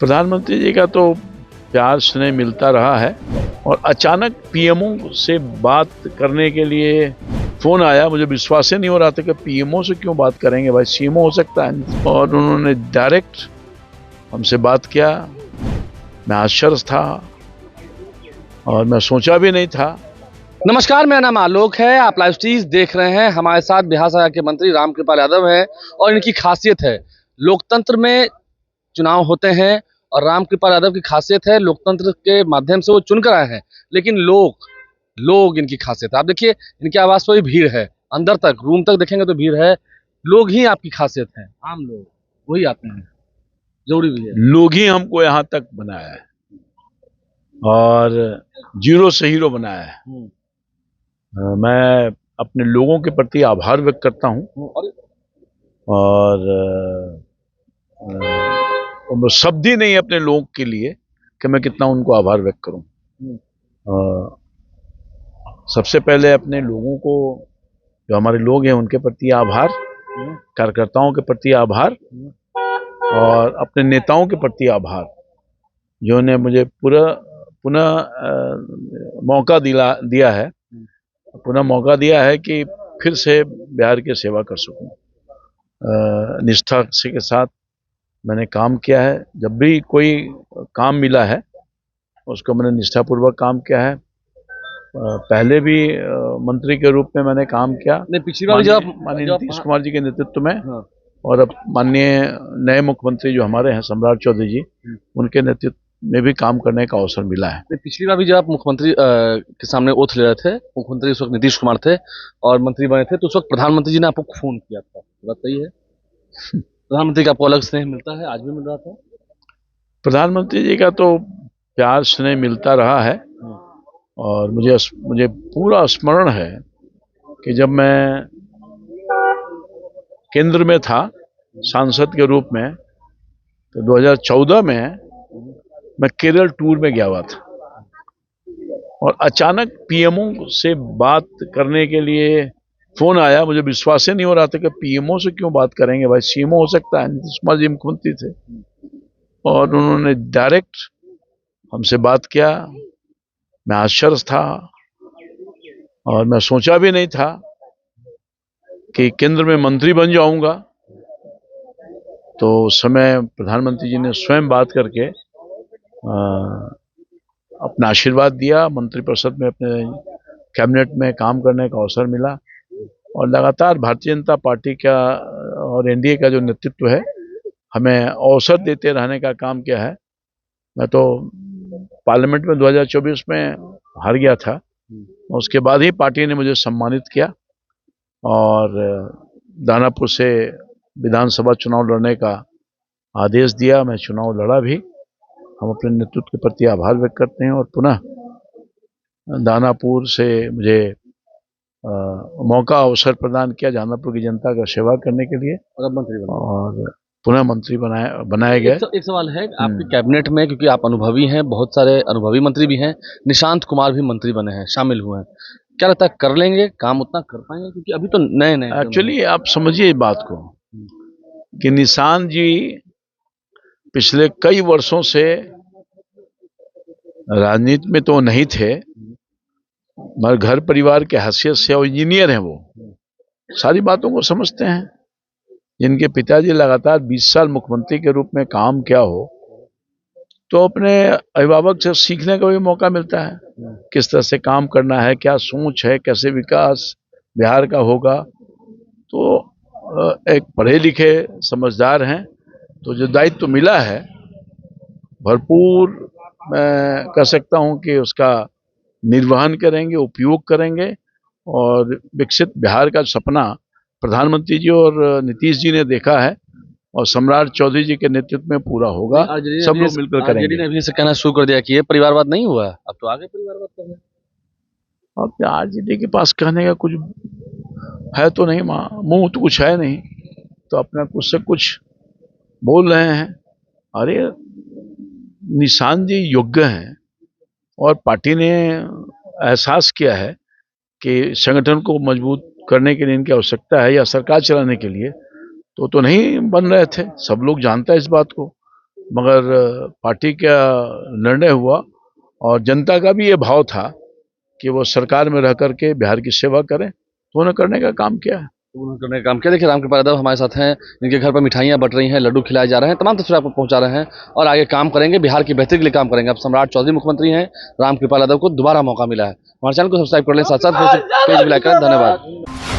प्रधानमंत्री जी का तो प्यार स्नेह मिलता रहा है और अचानक पीएमओ से बात करने के लिए फोन आया। मुझे विश्वास ही नहीं हो रहा था कि पीएमओ से क्यों बात करेंगे, भाई सीएमओ हो सकता है। और उन्होंने डायरेक्ट हमसे बात किया। मैं आश्चर्य था और मैं सोचा भी नहीं था। नमस्कार, मेरा नाम आलोक है। आप लाइव स्ट्रीज देख रहे हैं। हमारे साथ बिहार सरकार के मंत्री रामकृपाल यादव हैं और इनकी खासियत है, लोकतंत्र में चुनाव होते हैं और रामकृपाल यादव की खासियत है लोकतंत्र के माध्यम से वो चुनकर आए हैं, लेकिन लोग इनकी खासियत है। आप देखिए, इनके आवास पर भी भीड़ है, अंदर तक रूम तक देखेंगे तो भीड़ है। लोग ही आपकी खासियत है, आम लोग वही आते हैं, जरूरी भी है। लोग ही हमको यहाँ तक बनाया है और जीरो से हीरो बनाया है। मैं अपने लोगों के प्रति आभार व्यक्त करता हूँ और शब्द ही नहीं अपने लोगों के लिए कि मैं कितना उनको आभार व्यक्त करूँ। सबसे पहले अपने लोगों को, जो हमारे लोग हैं उनके प्रति आभार, कार्यकर्ताओं के प्रति आभार और अपने नेताओं के प्रति आभार, जिन्होंने मुझे पुनः मौका दिया है कि फिर से बिहार की सेवा कर सकूं। निष्ठा के साथ मैंने काम किया है। जब भी कोई काम मिला है उसको मैंने निष्ठापूर्वक काम किया है। पहले भी मंत्री के रूप में मैंने काम किया, पिछली बार जब माननीय नीतीश कुमार जी के नेतृत्व में। और अब माननीय नए मुख्यमंत्री जो हमारे हैं सम्राट चौधरी जी, उनके नेतृत्व में भी काम करने का अवसर मिला है। पिछली बार भी जब आप मुख्यमंत्री के सामने ओथ ले रहे थे, मुख्यमंत्री उस वक्त नीतीश कुमार थे और मंत्री बने थे, तो उस वक्त प्रधानमंत्री जी ने आपको फोन किया था, बात सही है? प्रधानमंत्री का आपको अलग स्नेह मिलता है, आज भी मिल रहा था। प्रधानमंत्री जी का तो प्यार स्नेह मिलता रहा है और मुझे पूरा स्मरण है कि जब मैं केंद्र में था सांसद के रूप में, तो 2014 में मैं केरल टूर में गया हुआ था और अचानक पीएमओ से बात करने के लिए फोन आया। मुझे विश्वास ही नहीं हो रहा था कि पीएमओ से क्यों बात करेंगे, भाई सीएमओ हो सकता है। नीतीश कुमार जी मुख्यमंत्री थे और उन्होंने डायरेक्ट हमसे बात किया। मैं आश्चर्य था और मैं सोचा भी नहीं था कि केंद्र में मंत्री बन जाऊंगा। तो उस समय प्रधानमंत्री जी ने स्वयं बात करके अपना आशीर्वाद दिया। मंत्रिपरिषद में अपने कैबिनेट में काम करने का अवसर मिला और लगातार भारतीय जनता पार्टी का और एनडीए का जो नेतृत्व है, हमें अवसर देते रहने का काम किया है। मैं तो पार्लियामेंट में 2024 में हार गया था, उसके बाद ही पार्टी ने मुझे सम्मानित किया और दानापुर से विधानसभा चुनाव लड़ने का आदेश दिया। मैं चुनाव लड़ा भी। हम अपने नेतृत्व के प्रति आभार व्यक्त करते हैं और पुनः दानापुर से मुझे अवसर प्रदान किया दानापुर की जनता का सेवा करने के लिए और पुनः मंत्री बनाए गए। एक सवाल है आपके कैबिनेट में, क्योंकि आप अनुभवी हैं, बहुत सारे अनुभवी मंत्री भी हैं, निशांत कुमार भी मंत्री बने हैं, शामिल हुए हैं। क्या लगता है, कर लेंगे काम, उतना कर पाएंगे? क्योंकि अभी तो नए एक्चुअली आप समझिए इस बात को कि निशांत जी पिछले कई वर्षों से राजनीति में तो नहीं थे, मगर घर परिवार के हैसियत से, और इंजीनियर हैं, वो सारी बातों को समझते हैं। जिनके पिताजी लगातार 20 साल मुख्यमंत्री के रूप में काम किया हो, तो अपने अभिभावक से सीखने का भी मौका मिलता है, किस तरह से काम करना है, क्या सोच है, कैसे विकास बिहार का होगा। तो एक पढ़े लिखे समझदार हैं, तो जो दायित्व तो मिला है भरपूर, मैं कह सकता हूं कि उसका निर्वहन करेंगे, उपयोग करेंगे और विकसित बिहार का सपना प्रधानमंत्री जी और नीतीश जी ने देखा है और सम्राट चौधरी जी के नेतृत्व में पूरा होगा। सब लोग मिलकर करेंगे। आरजेडी ने अभी से कहना शुरू कर दिया कि ये परिवारवाद नहीं हुआ, अब तो आगे परिवारवाद कर रहे हैं। अब आरजेडी के पास कहने का कुछ है तो नहीं, मुंह तो कुछ है नहीं, तो अपना कुछ से कुछ बोल रहे हैं। अरे निशांत जी योग्य हैं और पार्टी ने एहसास किया है कि संगठन को मजबूत करने के लिए इनकी आवश्यकता है या सरकार चलाने के लिए, तो नहीं बन रहे थे। सब लोग जानते हैं इस बात को। मगर पार्टी का निर्णय हुआ और जनता का भी ये भाव था कि वो सरकार में रह करके बिहार की सेवा करें, तो उन्हें करने का काम किया है। उन्होंने करने का काम किया। देखिए रामकृपाल यादव हमारे साथ हैं, इनके घर पर मिठाइयाँ बट रही हैं, लड्डू खिलाए जा रहे हैं, तमाम तस्वीरें आपको पहुंचा रहे हैं और आगे काम करेंगे, बिहार की बेहतरी के लिए काम करेंगे। अब सम्राट चौधरी मुख्यमंत्री हैं, रामकृपाल यादव को दोबारा मौका मिला है। हमारे चैनल को सब्सक्राइब कर लें, साथ साथ पेज भी लाइक करें। धन्यवाद।